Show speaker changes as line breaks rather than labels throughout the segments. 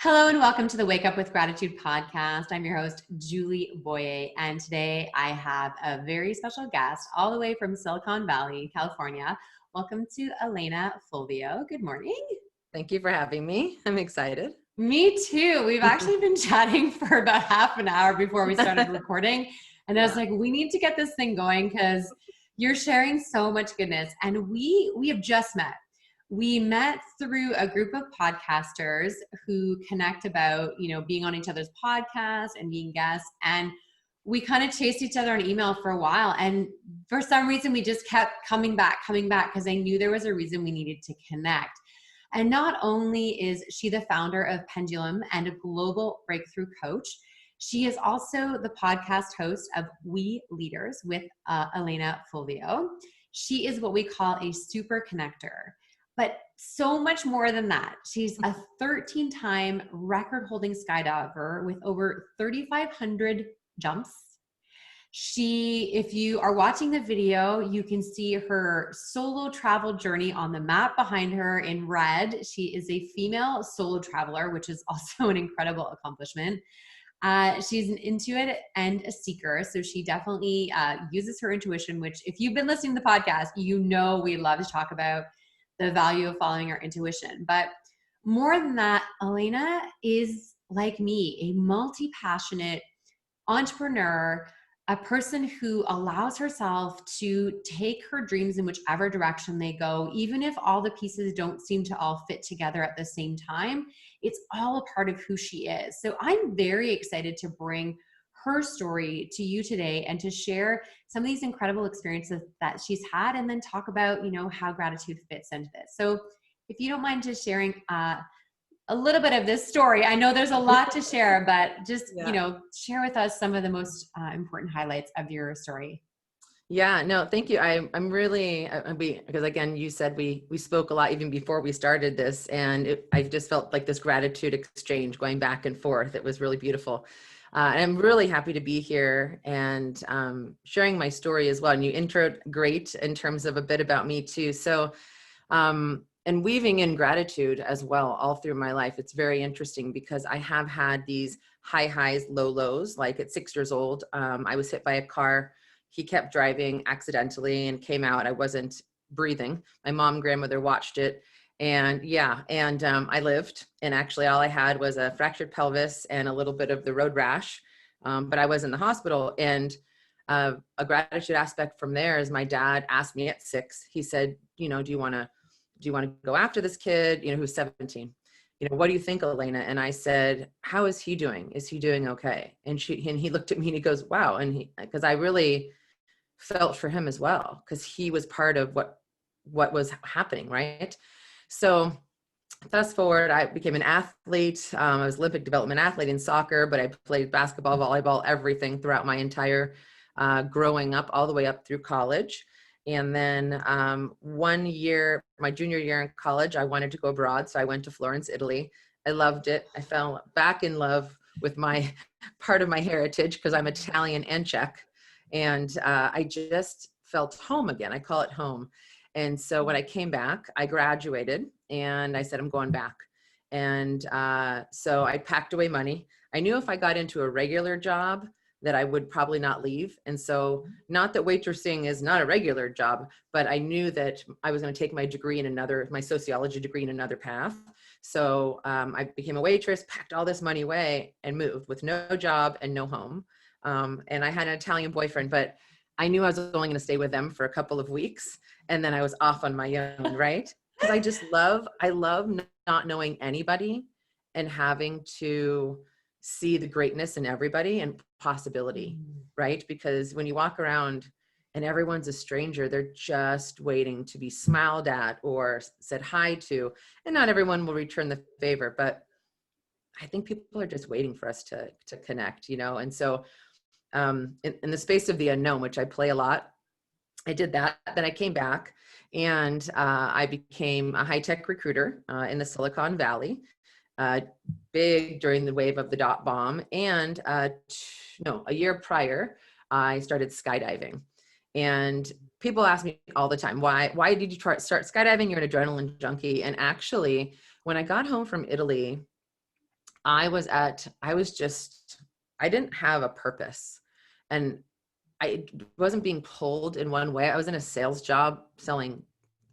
Hello and welcome to the Wake Up with Gratitude podcast. I'm your host, Julie Boye, and today I have a very special guest all the way from Silicon Valley, California. Welcome to Alana Fulvio. Good morning.
Thank you for having me. I'm excited.
Me too. We've actually been chatting for about half an hour before we started recording, and I was like, we need to get this thing going because you're sharing so much goodness, and we have just met. We met through a group of podcasters who connect about, being on each other's podcasts and being guests. And we kind of chased each other on email for a while. And for some reason, we just kept coming back because I knew there was a reason we needed to connect. And not only is she the founder of Pendulum and a global breakthrough coach, she is also the podcast host of We Leaders with Alana Fulvio. She is what we call a super connector. But so much more than that. She's a 13-time record-holding skydiver with over 3,500 jumps. If you are watching the video, you can see her solo travel journey on the map behind her in red. She is a female solo traveler, which is also an incredible accomplishment. She's an intuitive and a seeker, so she definitely uses her intuition, which if you've been listening to the podcast, you know we love to talk about the value of following our intuition. But more than that, Alana is like me, a multi-passionate entrepreneur, a person who allows herself to take her dreams in whichever direction they go, even if all the pieces don't seem to all fit together at the same time. It's all a part of who she is. So I'm very excited to bring her story to you today and to share some of these incredible experiences that she's had, and then talk about, how gratitude fits into this. So if you don't mind just sharing a little bit of this story, I know there's a lot to share, but just, share with us some of the most important highlights of your story.
Yeah, no, thank you. I'm really, because again, you said we spoke a lot even before we started this, and I just felt like this gratitude exchange going back and forth. It was really beautiful. And I'm really happy to be here and sharing my story as well. And you introed great in terms of a bit about me too. So, and weaving in gratitude as well all through my life. It's very interesting because I have had these high highs, low lows. Like at 6 years old, I was hit by a car. He kept driving accidentally and came out. I wasn't breathing. My mom and grandmother watched it. And I lived, and actually all I had was a fractured pelvis and a little bit of the road rash. But I was in the hospital, and a gratitude aspect from there is my dad asked me at 6, he said, do you want to go after this kid, who's 17? What do you think, Alana? And I said, how is he doing? Is he doing okay? And he looked at me and he goes, wow. And because I really felt for him as well, because he was part of what was happening. Right. So fast forward, I became an athlete. I was Olympic development athlete in soccer, but I played basketball, volleyball, everything throughout my entire growing up, all the way up through college. And then 1 year, my junior year in college, I wanted to go abroad. So I went to Florence, Italy. I loved it. I fell back in love with my part of my heritage because I'm Italian and Czech. And I just felt home again. I call it home. And so when I came back, I graduated and I said, I'm going back. And so I packed away money. I knew if I got into a regular job that I would probably not leave. And so not that waitressing is not a regular job, but I knew that I was going to take my degree in my sociology degree in another path. So I became a waitress, packed all this money away and moved with no job and no home. And I had an Italian boyfriend, but I knew I was only going to stay with them for a couple of weeks. And then I was off on my own, right? Because I love not knowing anybody and having to see the greatness in everybody and possibility, right? Because when you walk around and everyone's a stranger, they're just waiting to be smiled at or said hi to. And not everyone will return the favor, but I think people are just waiting for us to connect, And so in the space of the unknown, which I play a lot, I did that. Then I came back and I became a high-tech recruiter in the Silicon Valley, big during the wave of the dot bomb. And a year prior, I started skydiving. And people ask me all the time, why did you start skydiving? You're an adrenaline junkie. And actually, when I got home from Italy, I didn't have a purpose, and I wasn't being pulled in one way. I was in a sales job selling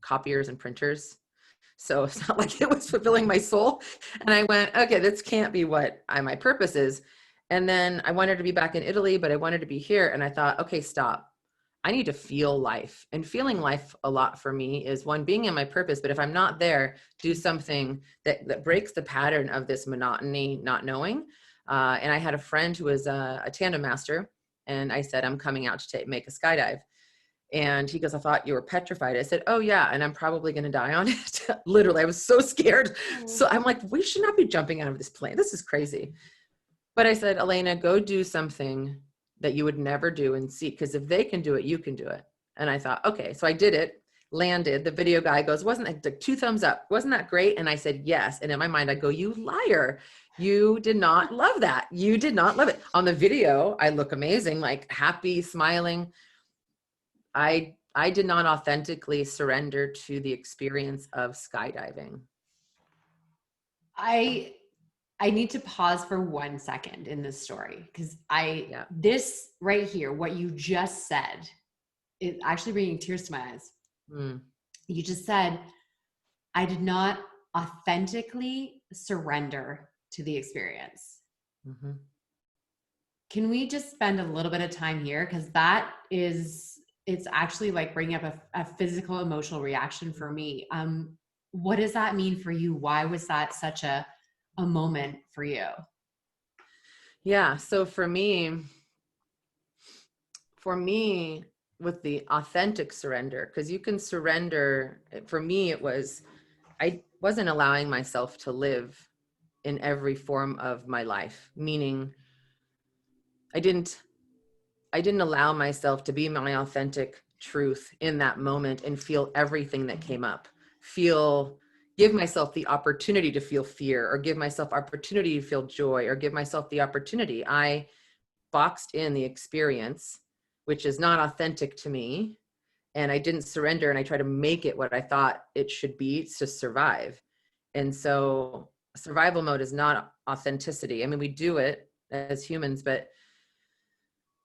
copiers and printers. So it's not like it was fulfilling my soul. And I went, okay, this can't be what my purpose is. And then I wanted to be back in Italy, but I wanted to be here. And I thought, okay, stop. I need to feel life. And feeling life a lot for me is, one, being in my purpose. But if I'm not there, do something that breaks the pattern of this monotony, not knowing. And I had a friend who was a tandem master. And I said, I'm coming out to make a skydive. And he goes, I thought you were petrified. I said, oh yeah. And I'm probably going to die on it. Literally, I was so scared. So I'm like, we should not be jumping out of this plane. This is crazy. But I said, Elena, go do something that you would never do and see. Because if they can do it, you can do it. And I thought, okay. So I did it, landed. The video guy goes, wasn't it like 2 thumbs up? Wasn't that great? And I said, yes. And in my mind, I go, you liar. You did not love that. You did not love it. On the video, I look amazing, like happy, smiling. I did not authentically surrender to the experience of skydiving.
I need to pause for 1 second in this story, because this right here, what you just said, is actually bringing tears to my eyes. You just said, I did not authentically surrender to the experience.
Mm-hmm.
Can we just spend a little bit of time here? Because it's actually like bringing up a physical, emotional reaction for me. What does that mean for you? Why was that such a moment for you?
Yeah. So for me, with the authentic surrender, because you can surrender, for me, I wasn't allowing myself to live in every form of my life, meaning I didn't allow myself to be my authentic truth in that moment and feel everything that came up. Give myself the opportunity to feel fear, or give myself opportunity to feel joy, or give myself the opportunity. I boxed in the experience, which is not authentic to me. And I didn't surrender, and I tried to make it what I thought it should be to survive. And so survival mode is not authenticity. I mean, we do it as humans, but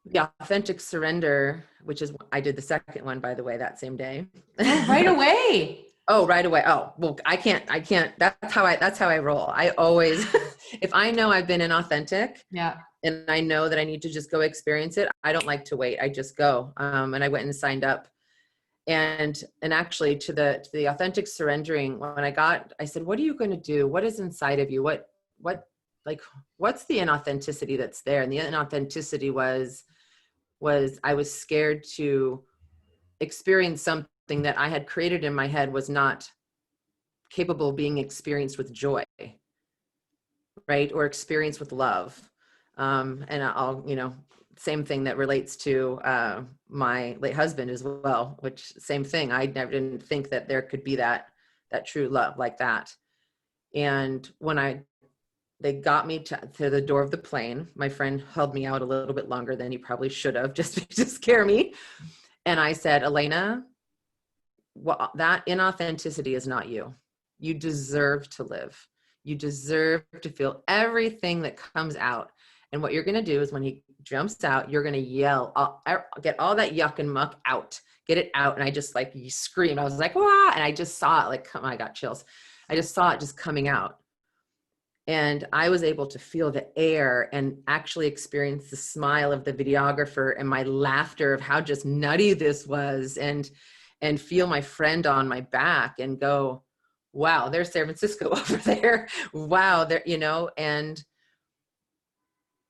the authentic surrender, which is, I did the second one, by the way, that same day.
Oh, right away.
Oh, right away. Oh, well, I can't, that's how I roll. I always, if I know I've been inauthentic,
yeah,
and I know that I need to just go experience it, I don't like to wait. I just go. And I went and signed up. And actually to the authentic surrendering, when I said, what are you going to do? What is inside of you? What's the inauthenticity that's there? And the inauthenticity was I was scared to experience something that I had created in my head was not capable of being experienced with joy, right? Or experienced with love. And I'll, same thing that relates to my late husband as well, which same thing. I never didn't think that there could be that true love like that. And when they got me to the door of the plane, my friend held me out a little bit longer than he probably should have, just to scare me. And I said, Elena, well, that inauthenticity is not you. You deserve to live. You deserve to feel everything that comes out. And what you're going to do is when he jumps out, you're going to yell, get all that yuck and muck out, get it out. And I just you scream. I was like, wow. And I just saw it I got chills. I just saw it just coming out. And I was able to feel the air and actually experience the smile of the videographer and my laughter of how just nutty this was, and feel my friend on my back and go, wow, there's San Francisco over there. Wow. There, and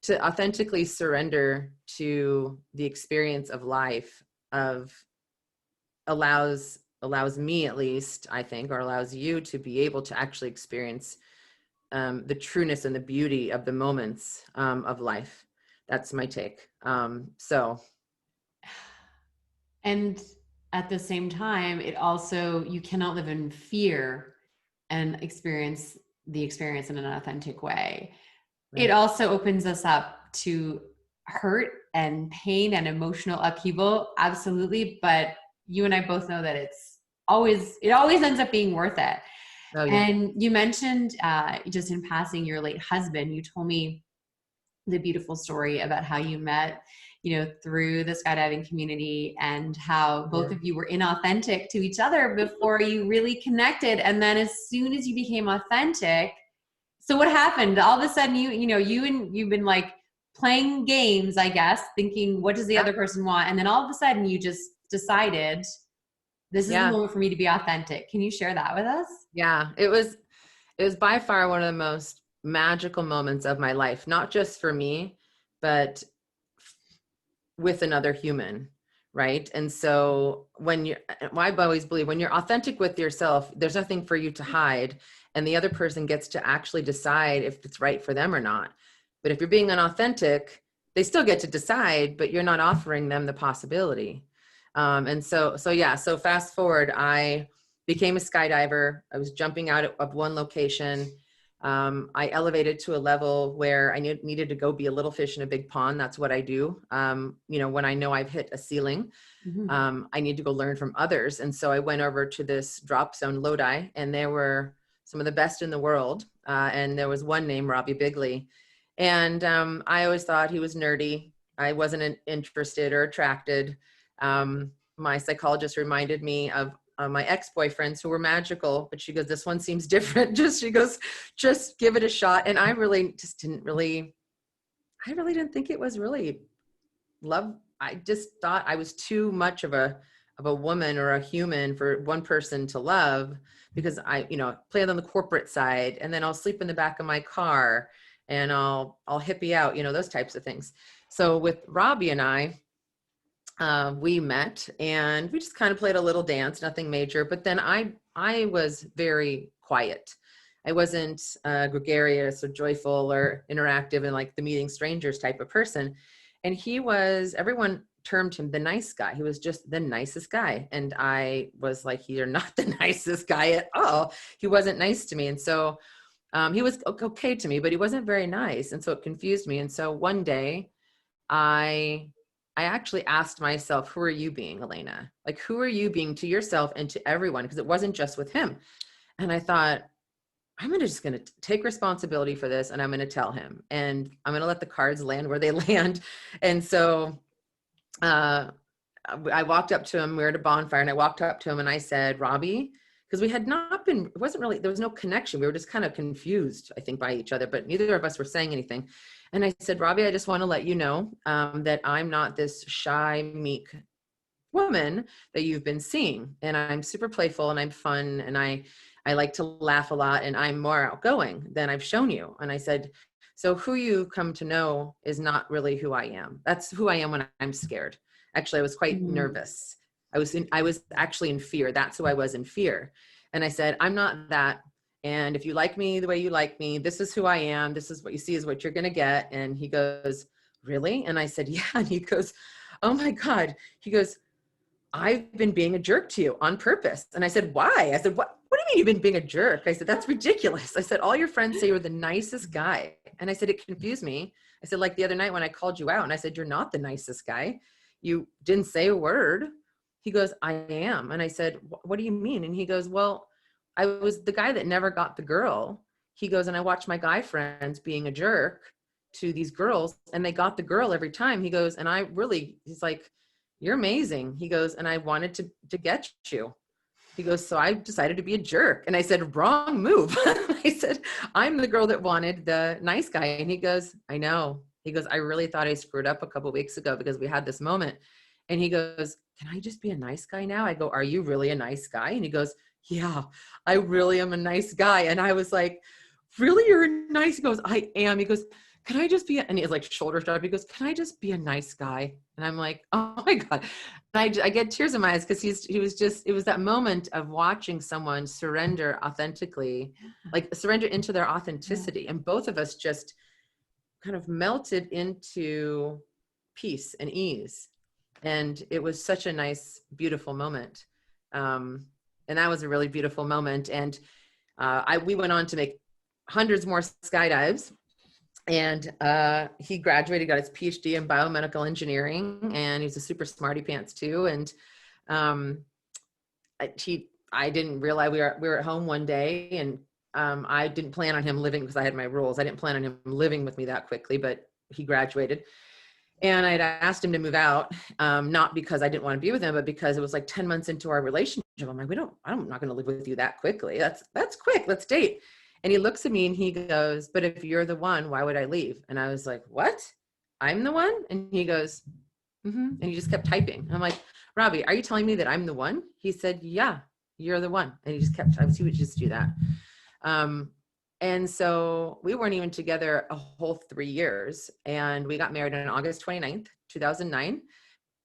to authentically surrender to the experience of life allows me, at least, I think, or allows you to be able to actually experience the trueness and the beauty of the moments of life. That's my take.
And at the same time, it also, you cannot live in fear and experience the experience in an authentic way. Right. It also opens us up to hurt and pain and emotional upheaval. Absolutely. But you and I both know that it always ends up being worth it.
Oh yeah.
And you mentioned just in passing your late husband. You told me the beautiful story about how you met, through the skydiving community, and how both of you were inauthentic to each other before you really connected. And then as soon as you became authentic, so what happened? All of a sudden you've been like playing games, I guess, thinking, what does the
Yeah.
other person want? And then all of a sudden you just decided, this is the
Yeah.
moment for me to be authentic. Can you share that with us?
Yeah. It was by far one of the most magical moments of my life, not just for me, but with another human. Right. And so I always believe when you're authentic with yourself, there's nothing for you to hide. And the other person gets to actually decide if it's right for them or not. But if you're being unauthentic, they still get to decide, but you're not offering them the possibility. So fast forward, I became a skydiver. I was jumping out of one location. I elevated to a level where I needed to go be a little fish in a big pond. That's what I do. When I know I've hit a ceiling, I need to go learn from others. And so I went over to this drop zone, Lodi, and there were some of the best in the world. And there was one named Robby Bigley. And I always thought he was nerdy. I wasn't interested or attracted. My psychologist reminded me of my ex-boyfriends who were magical, but she goes, this one seems different. She goes, just give it a shot. And I really didn't think it was really love. I just thought I was too much of a woman or a human for one person to love, because I, play on the corporate side, and then I'll sleep in the back of my car and I'll hippie out, those types of things. So with Robby and I, we met and we just kind of played a little dance, nothing major. But then I was very quiet. I wasn't gregarious or joyful or interactive and like the meeting strangers type of person. And everyone termed him the nice guy. He was just the nicest guy. And I was like, you're not the nicest guy at all. He wasn't nice to me. And so he was okay to me, but he wasn't very nice. And so it confused me. And so one day I actually asked myself, who are you being, Elena? Like, who are you being to yourself and to everyone? Because it wasn't just with him. And I thought, I'm just going to take responsibility for this, and I'm going to tell him, and I'm going to let the cards land where they land. And so I walked up to him. We were at a bonfire, and I walked up to him and I said, Robby, because we had not been, it wasn't really, there was no connection. We were just kind of confused, I think, by each other, but neither of us were saying anything. And I said, Robby, I just want to let you know that I'm not this shy, meek woman that you've been seeing. And I'm super playful and I'm fun. And I like to laugh a lot, and I'm more outgoing than I've shown you. And I said, so who you come to know is not really who I am. That's who I am when I'm scared. Actually, I was quite nervous. I was actually in fear. That's who I was, in fear. And I said, I'm not that. And if you like me the way you like me, this is who I am. This is what you see is what you're going to get. And he goes, really? And I said, yeah. And he goes, oh my God. He goes, I've been being a jerk to you on purpose. And I said, why? I said, what do you mean you've been being a jerk? I said, that's ridiculous. I said, all your friends say you're the nicest guy. And I said, it confused me. I said, like the other night when I called you out and I said, you're not the nicest guy. You didn't say a word. He goes, I am. And I said, what do you mean? And he goes, well, I was the guy that never got the girl. He goes, and I watched my guy friends being a jerk to these girls, and they got the girl every time. He goes, and he's like, you're amazing. He goes, and I wanted to get you. He goes, so I decided to be a jerk. And I said, wrong move. I said, I'm the girl that wanted the nice guy. And he goes, I know. He goes, I really thought I screwed up a couple of weeks ago because we had this moment. And he goes, can I just be a nice guy now? I go, are you really a nice guy? And he goes, yeah, I really am a nice guy. And I was like, really? You're nice? He goes, I am. He goes, can I just be, and he's like shoulders drop. He goes, can I just be a nice guy? And I'm like, oh my God. And I get tears in my eyes because it was that moment of watching someone surrender authentically, like surrender into their authenticity. Yeah. And both of us just kind of melted into peace and ease. And it was such a nice, beautiful moment. And that was a really beautiful moment. And we went on to make hundreds more skydives. And he graduated, got his PhD in biomedical engineering, and he's a super smarty pants too. And I didn't realize we were at home one day, and I didn't plan on him living, because I had my rules. I didn't plan on him living with me that quickly, but he graduated. And I'd asked him to move out, not because I didn't want to be with him, but because it was like 10 months into our relationship. I'm like, I'm not going to live with you that quickly. That's quick. Let's date. And he looks at me and he goes, but if you're the one, why would I leave? And I was like, what? I'm the one? And he goes, and he just kept typing. I'm like, Robby, are you telling me that I'm the one? He said, yeah, you're the one. And he just kept, he would just do that. And so we weren't even together a whole 3 years, and we got married on August 29th, 2009.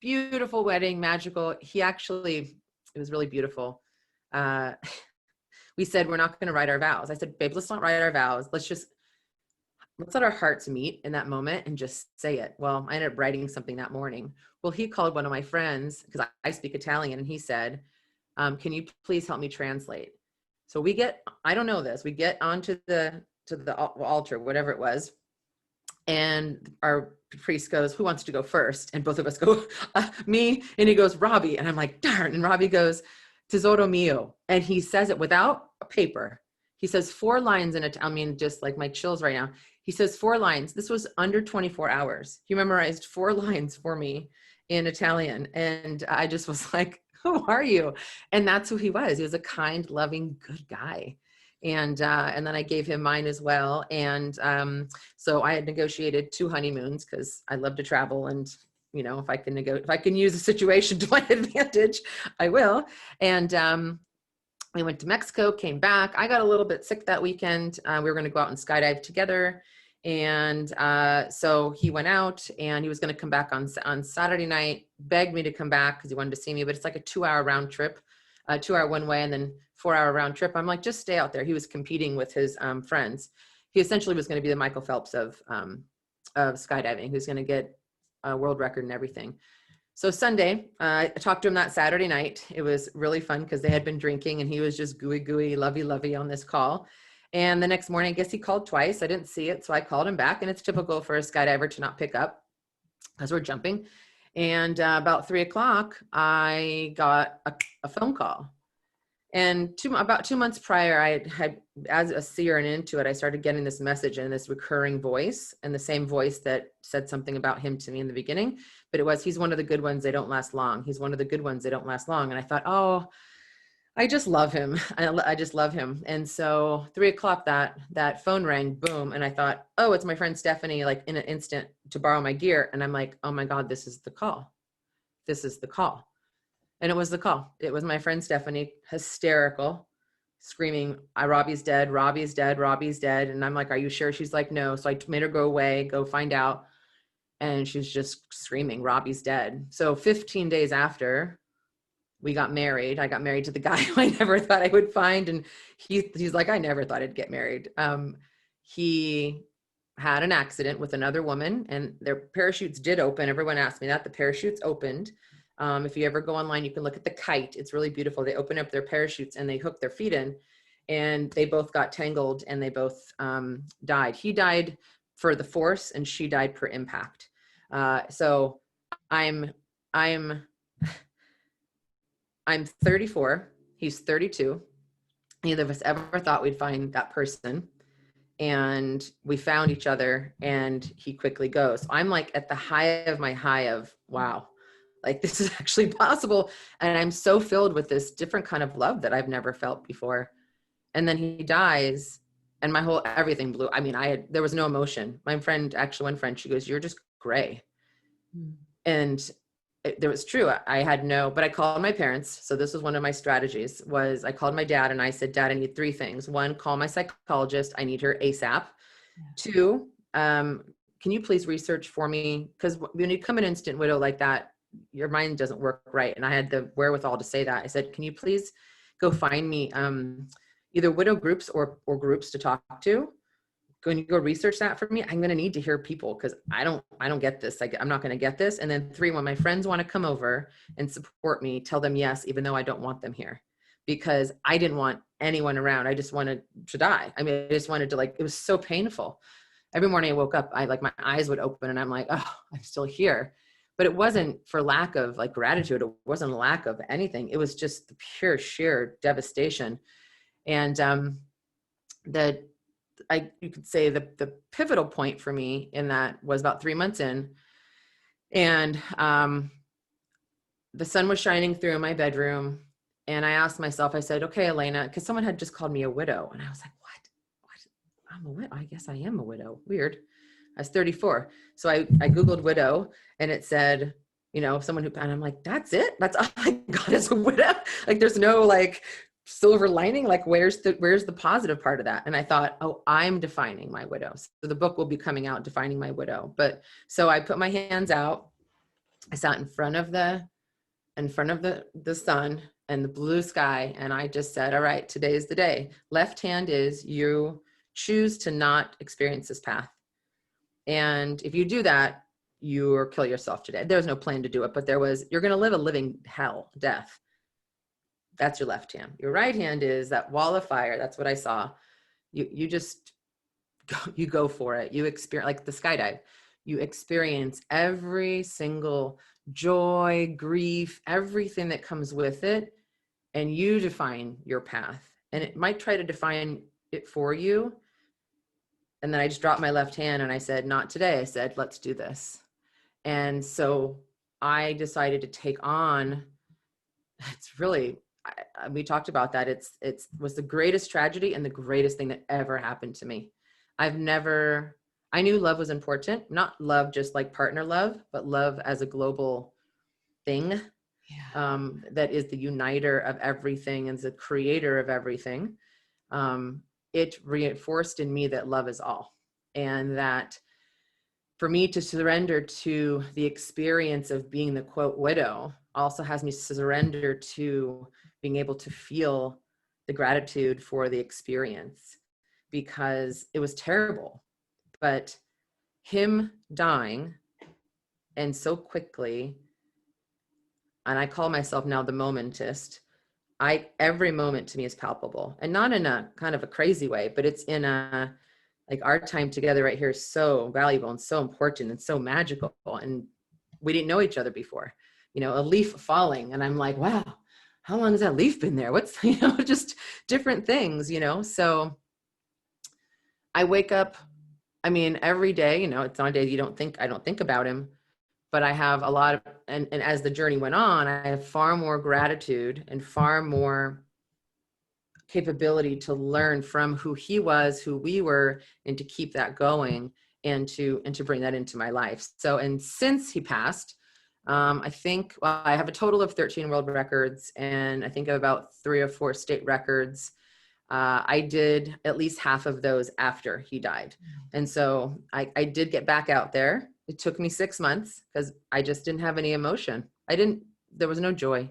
Beautiful wedding, magical. It was really beautiful. We said, we're not going to write our vows. I said, babe, let's not write our vows. Let's let our hearts meet in that moment and just say it. Well, I ended up writing something that morning. Well, he called one of my friends, because I speak Italian, and he said, can you please help me translate? So I don't know this, we get onto the altar, whatever it was. And our priest goes, who wants to go first? And both of us go, me. And he goes, Robby. And I'm like, darn. And Robby goes, tesoro mio. And he says it without a paper. He says 4 lines in it. I mean, just like my chills right now. He says 4 lines. This was under 24 hours. He memorized 4 lines for me in Italian. And I just was like, who are you? And that's who he was. He was a kind, loving, good guy. And then I gave him mine as well. And so I had negotiated 2 honeymoons, because I love to travel. And, you know, if I can use a situation to my advantage, I will. And we went to Mexico, came back. I got a little bit sick that weekend. We were going to go out and skydive together. And so he went out, and he was going to come back on Saturday night, begged me to come back because he wanted to see me, but it's like a 2-hour round trip, 2-hour one way, and then 4-hour round trip. I'm like, just stay out there. He was competing with his friends. He essentially was going to be the Michael Phelps of skydiving, who's going to get a world record and everything. So Sunday, I talked to him that Saturday night. It was really fun because they had been drinking, and he was just gooey, lovey on this call. And the next morning, I guess he called twice. I didn't see it, so I called him back. And it's typical for a skydiver to not pick up because we're jumping. And about 3 o'clock, I got a phone call. And about 2 months prior, I had, as a seer and into it, I started getting this message and this recurring voice, and the same voice that said something about him to me in the beginning. But it was, he's one of the good ones, they don't last long. He's one of the good ones, they don't last long. And I thought, oh, I just love him. I just love him. And so 3 o'clock, that phone rang, boom. And I thought, oh, it's my friend Stephanie, like in an instant to borrow my gear. And I'm like, oh my God, this is the call. This is the call. And it was the call. It was my friend Stephanie, hysterical, screaming, Robby's dead, Robby's dead, Robby's dead. And I'm like, are you sure? She's like, no. So I made her go away, go find out. And she's just screaming, Robby's dead. So 15 days after, we got married. I got married to the guy who I never thought I would find. And he's like, I never thought I'd get married. He had an accident with another woman, and their parachutes did open. Everyone asked me that. The parachutes opened. If you ever go online, you can look at the kite. It's really beautiful. They open up their parachutes and they hook their feet in, and they both got tangled, and they both died. He died for the force, and she died per impact. So I'm 34, he's 32. Neither of us ever thought we'd find that person. And we found each other, and he quickly goes. I'm like at the high of my high of, wow, like this is actually possible. And I'm so filled with this different kind of love that I've never felt before. And then he dies, and my whole, everything blew. I mean, there was no emotion. My friend, actually one friend, she goes, you're just gray. And it was true. I had but I called my parents. So this was one of my strategies, was I called my dad and I said, Dad, I need 3 things. 1, call my psychologist. I need her ASAP. 2, can you please research for me? Because when you become an instant widow like that, your mind doesn't work right. And I had the wherewithal to say that. I said, can you please go find me either widow groups or groups to talk to? Can you go research that for me? I'm going to need to hear people, because I don't get this. I'm not going to get this. And then 3, when my friends want to come over and support me, tell them yes, even though I don't want them here, because I didn't want anyone around. I just wanted to die. I mean, I just wanted to, like, it was so painful. Every morning I woke up, my eyes would open and I'm like, oh, I'm still here. but it wasn't for lack of like gratitude. It wasn't a lack of anything. It was just the pure sheer devastation. And that you could say the pivotal point for me in that was about 3 months in, and the sun was shining through in my bedroom, and I asked myself, I said, okay, Elena, because someone had just called me a widow, and I was like, what? I'm a widow? I guess I am a widow. Weird. I was 34. So I Googled widow, and it said, you know, someone who, and I'm like, that's it? That's all I got as a widow? Like, there's no like silver lining. Like, where's the positive part of that? And I thought, oh, I'm defining my widow. So the book will be coming out, Defining My Widow. But so I put my hands out. I sat in front of the sun and the blue sky. And I just said, all right, today is the day. Left hand is you choose to not experience this path. And if you do that, you'll kill yourself today. There was no plan to do it, but you're going to live a living hell, death. That's your left hand. Your right hand is that wall of fire. That's what I saw. You just go for it. You experience, like the skydive, you experience every single joy, grief, everything that comes with it. And you define your path. And it might try to define it for you. And then I just dropped my left hand and I said, not today. I said, let's do this. And so I decided to take on, it's really, we talked about that. It was the greatest tragedy and the greatest thing that ever happened to me. I knew love was important, not love just like partner love, but love as a global thing. That is the uniter of everything and the creator of everything. It reinforced in me that love is all, and that for me to surrender to the experience of being the quote widow also has me surrender to being able to feel the gratitude for the experience, because it was terrible. But him dying and so quickly, and I call myself now the momentist. Every moment to me is palpable, and not in a kind of a crazy way, but it's in a, like, our time together right here is so valuable and so important and so magical. And we didn't know each other before, you know, a leaf falling. And I'm like, wow, how long has that leaf been there? What's, you know, just different things, you know? So I wake up, I mean, every day, you know, it's not a day I don't think about him, but I have a lot of, and as the journey went on, I have far more gratitude and far more capability to learn from who he was, who we were, and to keep that going and to bring that into my life. So, and since he passed, I think, well, I have a total of 13 world records, and I think of about 3 or 4 state records. I did at least half of those after he died. And so I did get back out there. It took me 6 months because I just didn't have any emotion. There was no joy.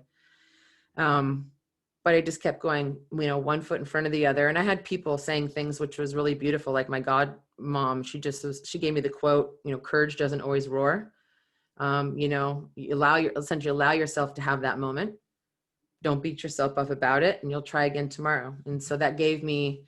But I just kept going, you know, one foot in front of the other. And I had people saying things which was really beautiful. Like my god mom, she gave me the quote, you know, courage doesn't always roar. You know, essentially allow yourself to have that moment. Don't beat yourself up about it, and you'll try again tomorrow. And so that gave me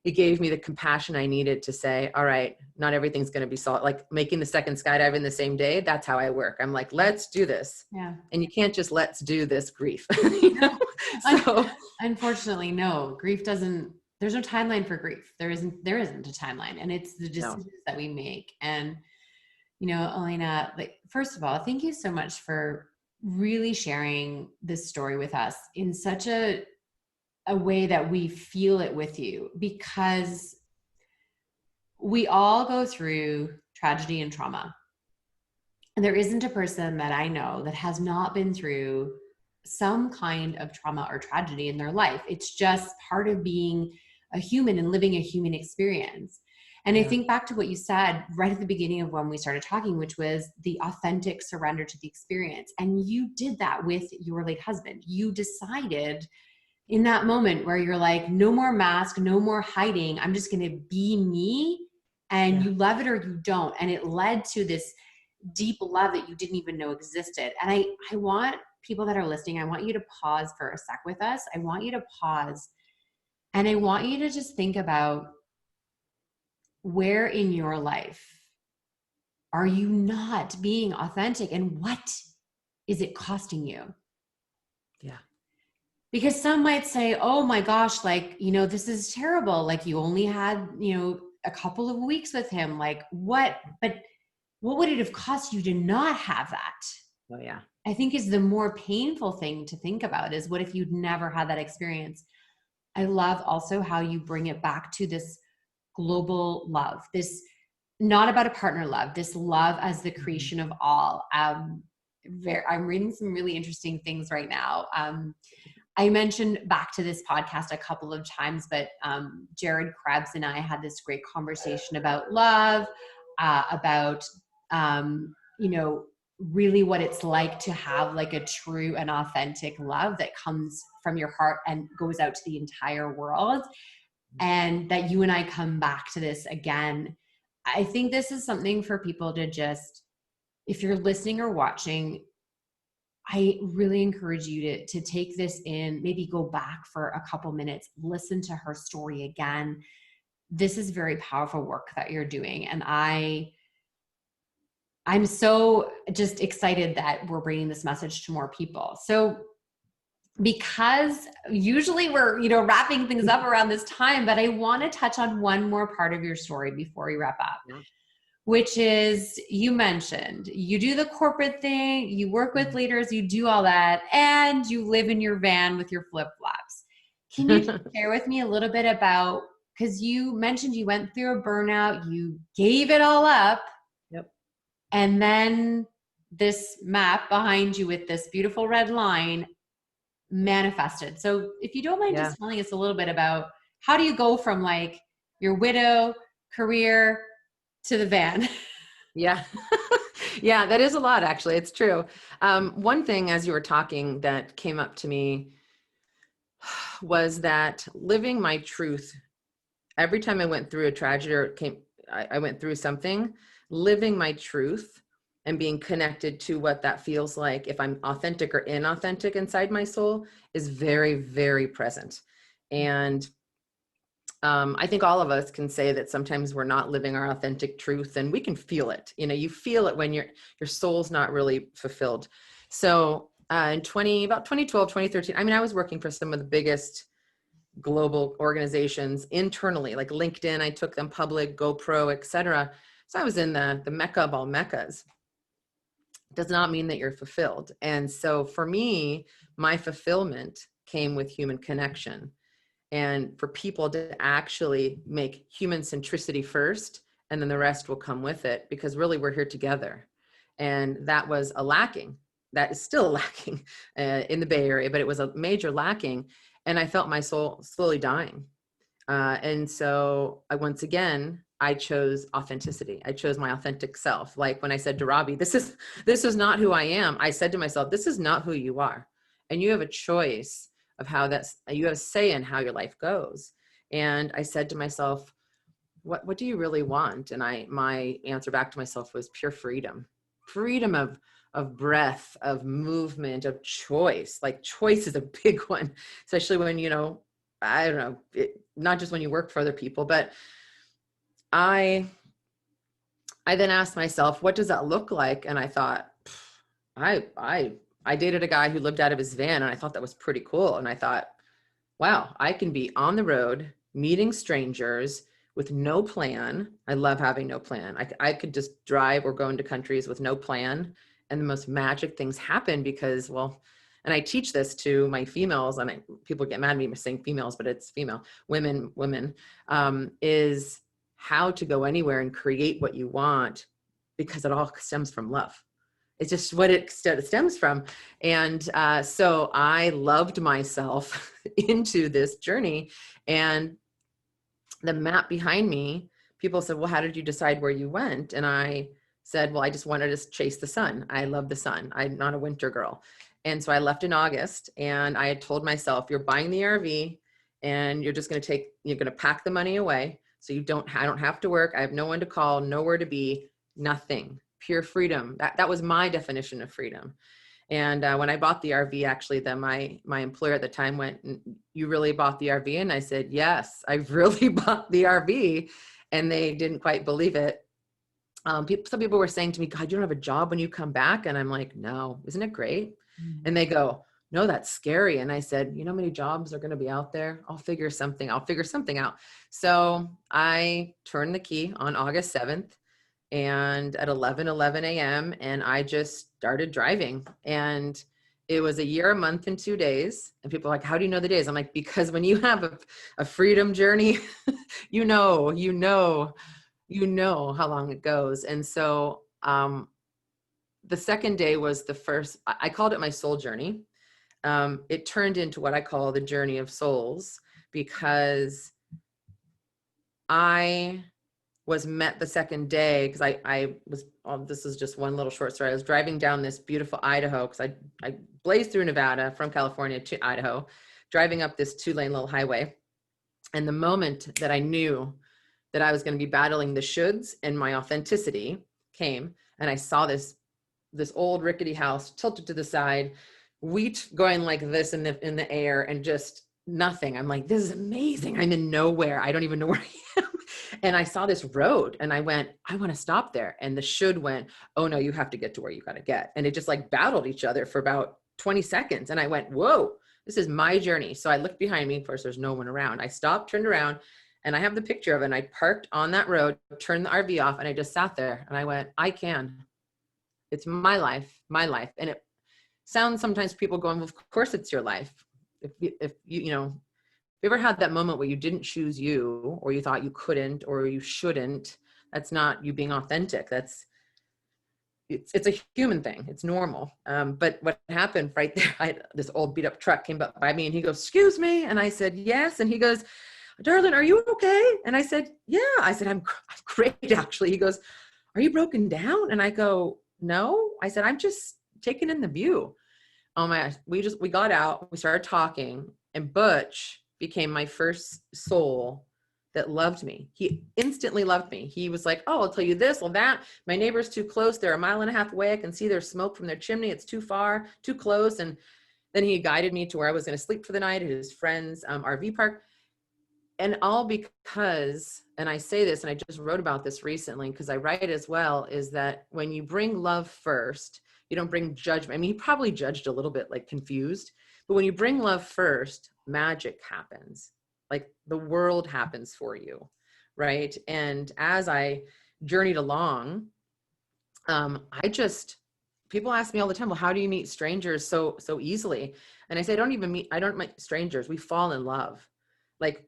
the compassion I needed to say, all right, not everything's going to be solved. Like making the second skydive in the same day. That's how I work. I'm like, let's do this.
Yeah.
And you can't just let's do this grief. You know? So
unfortunately, no, grief doesn't, there's no timeline for grief. There isn't a timeline, and it's the decisions that we make. And, you know, Elena, like, first of all, thank you so much for really sharing this story with us in such a way that we feel it with you, because we all go through tragedy and trauma. And there isn't a person that I know that has not been through some kind of trauma or tragedy in their life. It's just part of being a human and living a human experience. And I think back to what you said right at the beginning of when we started talking, which was the authentic surrender to the experience. And you did that with your late husband. You decided in that moment where you're like, no more mask, no more hiding. I'm just going to be me. And you love it or you don't. And it led to this deep love that you didn't even know existed. And I want people that are listening, I want you to pause for a sec with us. I want you to pause, and I want you to just think about where in your life are you not being authentic? And what is it costing you?
Yeah.
Because some might say, oh my gosh, like, this is terrible. Like you only had, a couple of weeks with him. Like what, but what would it have cost you to not have that?
Oh yeah.
I think is the more painful thing to think about is what if you'd never had that experience? I love also how you bring it back to this global love, this not about a partner love, this love as the creation of all. I'm reading some really interesting things right now. I mentioned back to this podcast a couple of times, but Jared Krebs and I had this great conversation about love, about, really what it's like to have like a true and authentic love that comes from your heart and goes out to the entire world. And that you and I come back to this again. I think this is something for people to just, if you're listening or watching, I really encourage you to take this in, maybe go back for a couple minutes, listen to her story again. This is very powerful work that you're doing. And I'm so just excited that we're bringing this message to more people. So because usually we're, wrapping things up around this time, but I want to touch on one more part of your story before we wrap up.
Yeah.
Which is, you mentioned you do the corporate thing, you work with leaders, you do all that, and you live in your van with your flip-flops. Can you share with me a little bit about, because you mentioned you went through a burnout, you gave it all up.
Yep.
And then this map behind you with this beautiful red line manifested. So if you don't mind just telling us a little bit about how do you go from like your widow, career, to the van?
Yeah. Yeah, that is a lot, actually. It's true. One thing as you were talking that came up to me was that living my truth, every time I went through a tragedy or I went through something, living my truth and being connected to what that feels like, if I'm authentic or inauthentic inside my soul, is very, very present. And I think all of us can say that sometimes we're not living our authentic truth, and we can feel it. You feel it when your soul's not really fulfilled. So in about 2012, 2013, I was working for some of the biggest global organizations internally, like LinkedIn. I took them public, GoPro, etc. So I was in the mecca of all meccas. Does not mean that you're fulfilled. And so for me, my fulfillment came with human connection. And for people to actually make human centricity first, and then the rest will come with it, because really we're here together. And that was a lacking. That is still lacking in the Bay Area, but it was a major lacking. And I felt my soul slowly dying. And so once again, I chose authenticity. I chose my authentic self. Like when I said to Robby, this is not who I am. I said to myself, this is not who you are. And you have a choice of how you have a say in how your life goes. And I said to myself, what do you really want? And my answer back to myself was pure freedom of breath, of movement, of choice. Like choice is a big one, especially when, I don't know, not just when you work for other people, but I then asked myself, what does that look like? And I thought, I dated a guy who lived out of his van, and I thought that was pretty cool. And I thought, wow, I can be on the road, meeting strangers with no plan. I love having no plan. I could just drive or go into countries with no plan. And the most magic things happen because, and I teach this to my females, and people get mad at me for saying females, but it's female, women, is how to go anywhere and create what you want, because it all stems from love. It's just what it stems from. And so I loved myself into this journey. And the map behind me, people said, well, how did you decide where you went? And I said, well, I just wanted to chase the sun. I love the sun. I'm not a winter girl. And so I left in August, and I had told myself, you're buying the RV and you're going to pack the money away. So I don't have to work. I have no one to call, nowhere to be, nothing. Pure freedom. That was my definition of freedom. And when I bought the RV, actually, then my employer at the time went, you really bought the RV? And I said, yes, I really bought the RV. And they didn't quite believe it. Some people were saying to me, God, you don't have a job when you come back. And I'm like, no, isn't it great?
Mm.
And they go, no, that's scary. And I said, you know how many jobs are going to be out there? I'll figure something out. So I turned the key on August 7th and at 11 a.m. and I just started driving. And it was a year, a month, and 2 days. And people are like, how do you know the days? I'm like, because when you have a freedom journey, you know how long it goes. And so the second day was the first, I called it my soul journey. It turned into what I call the journey of souls, because I was met the second day because I was, this is just one little short story. I was driving down this beautiful Idaho, because I blazed through Nevada from California to Idaho, driving up this 2-lane little highway. And the moment that I knew that I was going to be battling the shoulds and my authenticity came, and I saw this old rickety house tilted to the side, wheat going like this in the air, and just nothing. I'm like, this is amazing. I'm in nowhere. I don't even know where I am. And I saw this road and I went, I want to stop there. And the should went, oh no, you have to get to where you got to get. And it just like battled each other for about 20 seconds. And I went, whoa, this is my journey. So I looked behind me. Of course, there's no one around. I stopped, turned around, and I have the picture of it. And I parked on that road, turned the RV off, and I just sat there and I went, I can. It's my life, my life. And it sounds, sometimes people going, well, of course it's your life. If you ever had that moment where you didn't choose you, or you thought you couldn't, or you shouldn't, that's not you being authentic. It's a human thing. It's normal. But what happened right there, this old beat up truck came up by me and he goes, excuse me. And I said, yes. And he goes, darling, are you okay? And I said, yeah. I said, I'm great, actually. He goes, are you broken down? And I go, no. I said, I'm just taking in the view. Oh my gosh. We got out, we started talking, and Butch became my first soul that loved me. He instantly loved me. He was like, oh, I'll tell you this or that. My neighbor's too close. They're 1.5 miles away. I can see their smoke from their chimney. It's too far, too close. And then he guided me to where I was going to sleep for the night at his friend's RV park. And all because, and I say this, and I just wrote about this recently because I write as well, is that when you bring love first, you don't bring judgment. I mean, he probably judged a little bit, like confused, but when you bring love first, magic happens. Like the world happens for you, right? And as I journeyed along, people ask me all the time, well, how do you meet strangers so easily? And I say, I don't meet strangers. We fall in love. Like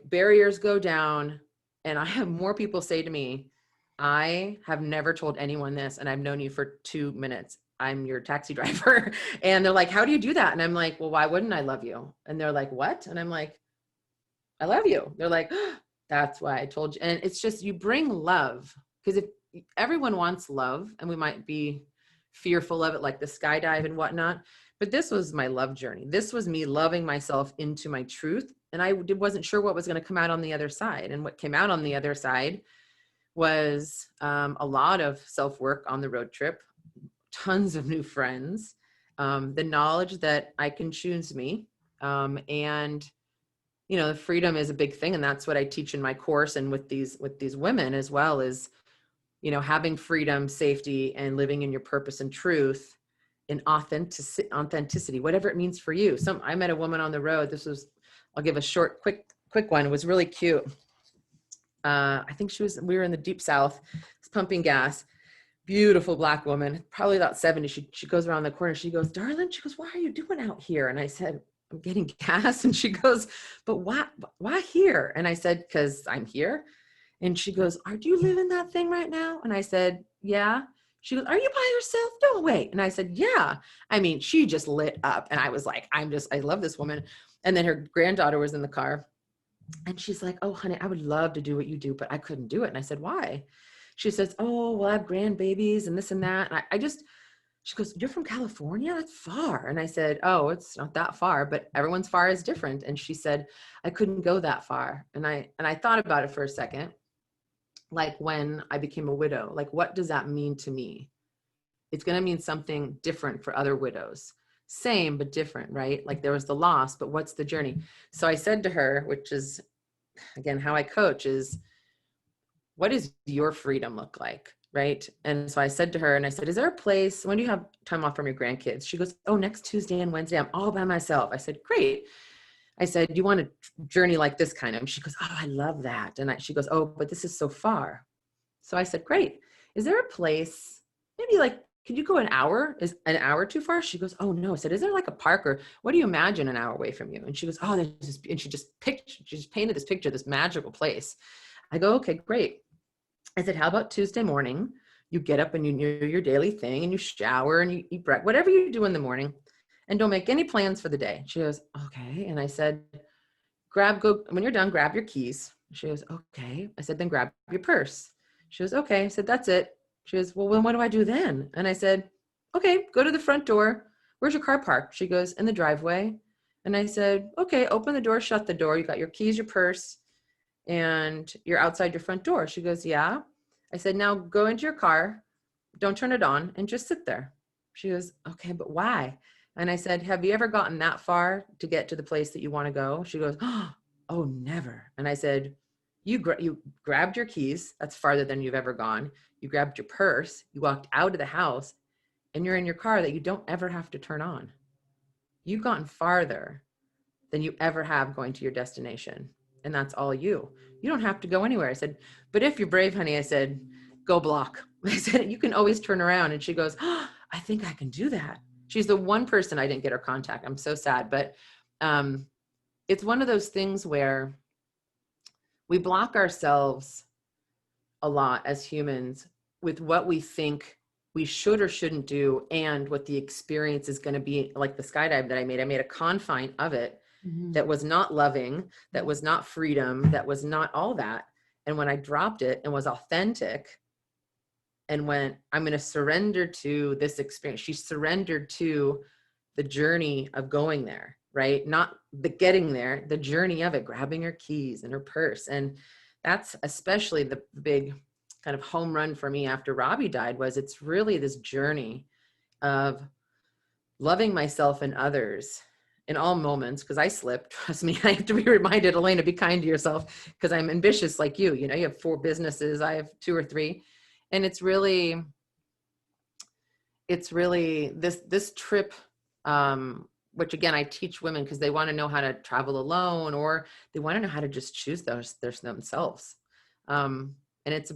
barriers go down. And I have more people say to me, I have never told anyone this, and I've known you for 2 minutes. I'm your taxi driver. And they're like, how do you do that? And I'm like, well, why wouldn't I love you? And they're like, what? And I'm like, I love you. They're like, oh, that's why I told you. And it's just, you bring love, because if everyone wants love, and we might be fearful of it, like the skydive and whatnot, but this was my love journey. This was me loving myself into my truth. And I wasn't sure what was going to come out on the other side. And what came out on the other side was a lot of self-work on the road trip, tons of new friends, the knowledge that I can choose me. And, the freedom is a big thing. And that's what I teach in my course. And with these women as well, is, having freedom, safety, and living in your purpose and truth in authenticity, whatever it means for you. I met a woman on the road. I'll give a short, quick one. It was really cute. I think we were in the deep South, pumping gas, beautiful Black woman, probably about 70. She goes around the corner. She goes, darling, she goes, what are you doing out here? And I said, I'm getting gas. And she goes, but why here? And I said, because I'm here. And she goes, do you live in that thing right now? And I said, yeah. She goes, are you by yourself? No, wait. And I said, yeah. I mean, she just lit up. And I was like, I love this woman. And then her granddaughter was in the car. And she's like, oh, honey, I would love to do what you do, but I couldn't do it. And I said, why? She says, oh, well, I have grandbabies and this and that. And she goes, you're from California? That's far. And I said, oh, it's not that far, but everyone's far is different. And she said, I couldn't go that far. And I thought about it for a second. Like when I became a widow, like, what does that mean to me? It's going to mean something different for other widows. Same, but different, right? Like there was the loss, but what's the journey? So I said to her, which is, again, how I coach is, what does your freedom look like? Right. And so I said to her, and I said, is there a place, when do you have time off from your grandkids? She goes, oh, next Tuesday and Wednesday, I'm all by myself. I said, great. I said, you want a journey like this kind of? She goes, oh, I love that. And she goes, oh, but this is so far. So I said, great. Is there a place, maybe like, could you go an hour? Is an hour too far? She goes, oh no. I said, is there like a park, or what do you imagine an hour away from you? And she goes, oh, there's this, and she just painted this picture, this magical place. I go, okay, great. I said, how about Tuesday morning? You get up and you do your daily thing and you shower and you eat breakfast, whatever you do in the morning, and don't make any plans for the day. She goes, okay. And I said, when you're done, grab your keys. She goes, okay. I said, then grab your purse. She goes, okay. I said, that's it. She goes, well, then what do I do then? And I said, okay, go to the front door. Where's your car parked? She goes, in the driveway. And I said, okay, open the door, shut the door. You got your keys, your purse, and you're outside your front door. She goes, yeah. I said, now go into your car, don't turn it on, and just sit there. She goes, okay, but why? And I said, have you ever gotten that far to get to the place that you want to go? She goes, oh, never. And I said, you grabbed your keys. That's farther than you've ever gone. You grabbed your purse. You walked out of the house, and you're in your car that you don't ever have to turn on. You've gotten farther than you ever have going to your destination. And that's all you. You don't have to go anywhere. I said, but if you're brave, honey, I said, go block. I said, you can always turn around. And she goes, oh, I think I can do that. She's the one person I didn't get her contact. I'm so sad. But it's one of those things where we block ourselves a lot as humans with what we think we should or shouldn't do, and what the experience is going to be. Like the skydive that I made a confine of it that was not loving, that was not freedom, that was not all that. And when I dropped it and was authentic and went, I'm going to surrender to this experience. She surrendered to the journey of going there, right? Not the getting there, the journey of it, grabbing her keys and her purse. And that's especially the big kind of home run for me after Robby died, was it's really this journey of loving myself and others in all moments, because I slipped. Trust me, I have to be reminded, Elena, be kind to yourself, because I'm ambitious like you. You know, you have 4 businesses, I have 2 or 3. And it's really this trip, which again, I teach women because they want to know how to travel alone, or they want to know how to just choose themselves. And it's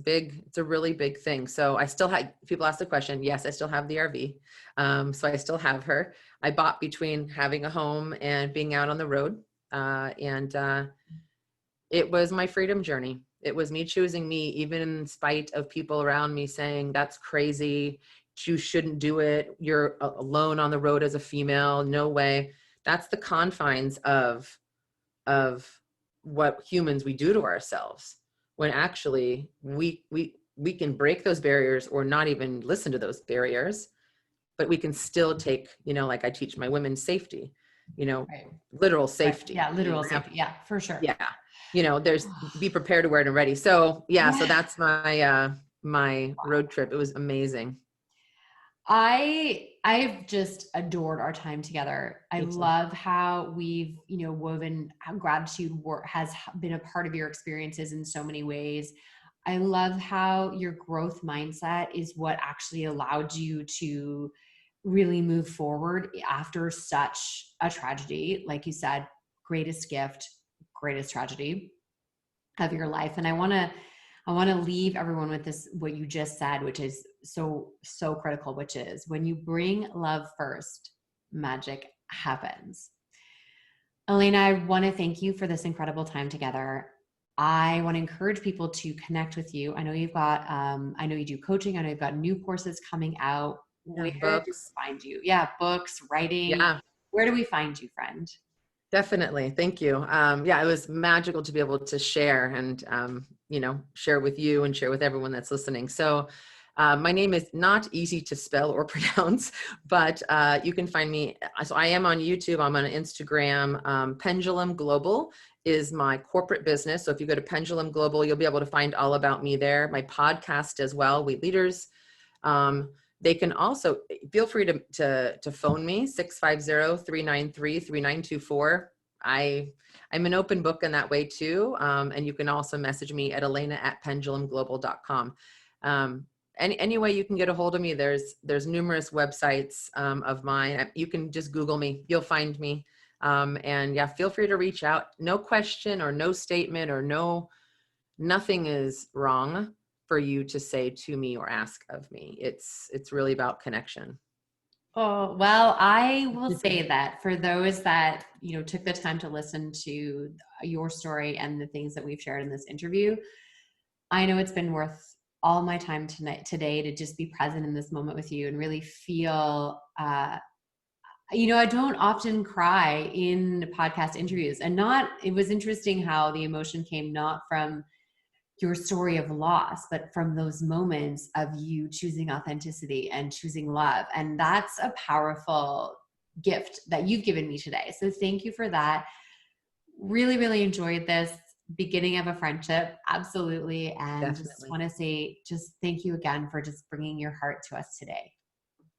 a really big thing. So I still have, people ask the question, yes, I still have the RV. So I still have her. I bought between having a home and being out on the road. It was my freedom journey. It was me choosing me, even in spite of people around me saying, that's crazy, you shouldn't do it, you're alone on the road as a female, no way. That's the confines of what humans we do to ourselves, when actually we can break those barriers, or not even listen to those barriers, but we can still take, like I teach my women, safety,
Right.
literal safety.
Right. Yeah, literal safety. Yeah, for sure.
Yeah. There's be prepared, aware, and ready. So so that's my road trip. It was amazing.
I've just adored our time together. I love how we've, woven how gratitude has been a part of your experiences in so many ways. I love how your growth mindset is what actually allowed you to really move forward after such a tragedy. Like you said, greatest gift, greatest tragedy of your life. And I want to leave everyone with this, what you just said, which is so critical, which is when you bring love first, magic happens. Elena, I want to thank you for this incredible time together. I want to encourage people to connect with you. I know you've got, I know you do coaching. I know you've got new courses coming out. Where do we find you? Yeah. Books, writing.
Yeah.
Where do we find you, friend?
Definitely. Thank you. It was magical to be able to share and, share with you and share with everyone that's listening. So my name is not easy to spell or pronounce, but you can find me. So I am on YouTube. I'm on Instagram. Pendulum Global is my corporate business. So if you go to Pendulum Global, you'll be able to find all about me there. My podcast as well, We Leaders. They can also feel free to phone me, 650-393-3924. I'm an open book in that way too. And you can also message me at elena@pendulumglobal.com. Any way you can get a hold of me, there's numerous websites of mine. You can just Google me, you'll find me. And yeah, feel free to reach out. No question or no statement or nothing is wrong for you to say to me or ask of me. It's really about connection.
Oh, well, I will say that for those that, took the time to listen to your story and the things that we've shared in this interview, I know it's been worth all my time today to just be present in this moment with you and really feel, I don't often cry in podcast interviews, and it was interesting how the emotion came not from your story of loss, but from those moments of you choosing authenticity and choosing love. And that's a powerful gift that you've given me today. So thank you for that. Really, really enjoyed this beginning of a friendship. Absolutely. And just
Definitely.
want to say just thank you again for just bringing your heart to us today.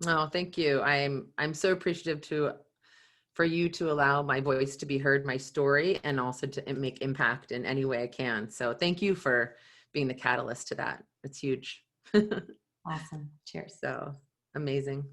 Oh, thank you. I'm so appreciative for you to allow my voice to be heard, my story, and also to make impact in any way I can. So thank you for being the catalyst to that. It's huge.
Awesome. Cheers.
So amazing.